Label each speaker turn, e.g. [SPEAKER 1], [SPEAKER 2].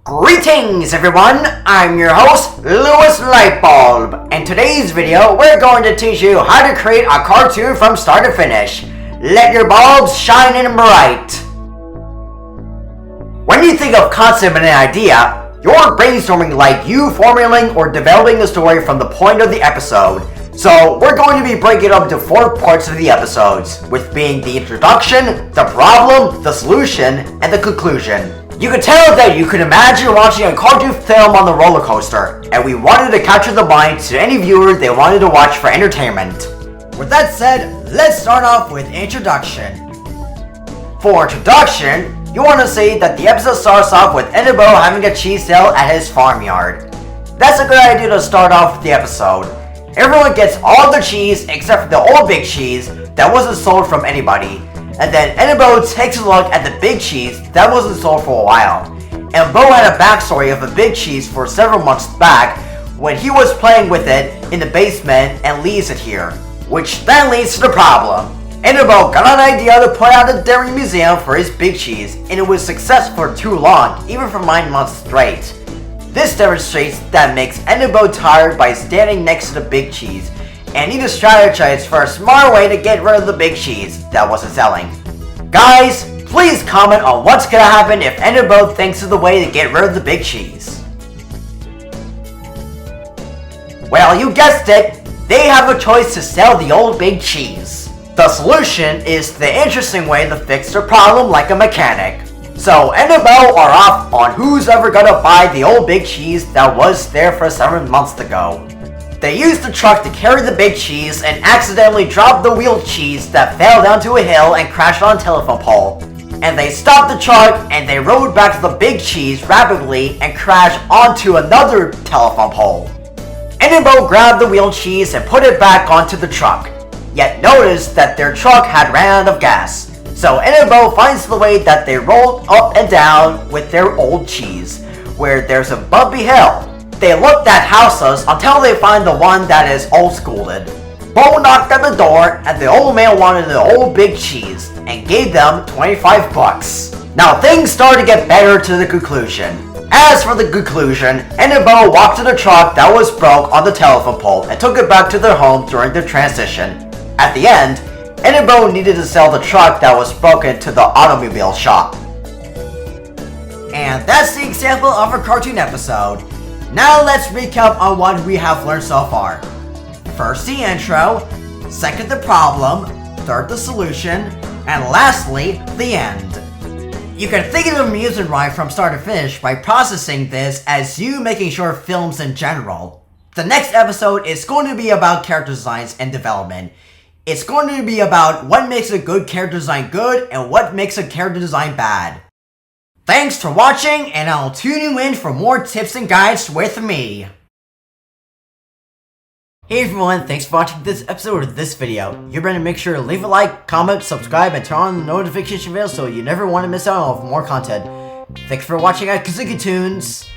[SPEAKER 1] Greetings everyone, I'm your host, Lightbulb, and today's video we're going to teach you how to create a cartoon from start to finish. Let your bulbs shine in bright. When you think of concept and an idea, you're brainstorming like you formulating or developing a story from the point of the episode. So we're going to be breaking it up into 4 parts of the episodes, with being the introduction, the problem, the solution, and the conclusion. You can tell that you can imagine watching a cartoon film on the roller coaster, and we wanted to capture the mind to any viewer they wanted to watch for entertainment. With that said, let's start off with introduction. For introduction, you want to say that the episode starts off with Enebo having a cheese sale at his farmyard. That's a good idea to start off the episode. Everyone gets all the cheese except for the old big cheese that wasn't sold from anybody. And then Enebo takes a look at the big cheese that wasn't sold for a while. And Bo had a backstory of a big cheese for several months back when he was playing with it in the basement and leaves it here. Which then leads to the problem. Enebo got an idea to put out a dairy museum for his big cheese, and it was successful for too long, even for 9 months straight. This demonstrates that makes Enebo tired by standing next to the big cheese, and need to strategize for a smart way to get rid of the big cheese that wasn't selling. Guys, please comment on what's gonna happen if Enebo thinks of the way to get rid of the big cheese. Well, you guessed it, they have a choice to sell the old big cheese. The solution is the interesting way to fix their problem like a mechanic. So Enebo are off on who's ever gonna buy the old big cheese that was there for 7 months ago. They used the truck to carry the big cheese and accidentally dropped the wheeled cheese that fell down to a hill and crashed on a telephone pole. And they stopped the truck and they rode back to the big cheese rapidly and crashed onto another telephone pole. Enebo grabbed the wheeled cheese and put it back onto the truck, yet noticed that their truck had ran out of gas. So Enebo finds the way that they rolled up and down with their old cheese, where there's a bumpy hill. They looked at houses until they find the one that is old-schooled. Bo knocked at the door and the old man wanted the old big cheese and gave them 25 bucks. Now things started to get better to the conclusion. As for the conclusion, Enebo walked to the truck that was broke on the telephone pole and took it back to their home during the transition. At the end, Enebo needed to sell the truck that was broken to the automobile shop. And that's the example of a cartoon episode. Now let's recap on what we have learned so far. First the intro, second the problem, third the solution, and lastly, the end. You can think of the amusement ride from start to finish by processing this as you making sure films in general. The next episode is going to be about character designs and development. It's going to be about what makes a good character design good and what makes a character design bad. Thanks for watching, and I'll tune you in for more tips and guides with me. Hey everyone, thanks for watching this episode of this video. You better make sure to leave a like, comment, subscribe, and turn on the notification bell so you never want to miss out on more content. Thanks for watching at Kazuki Toons.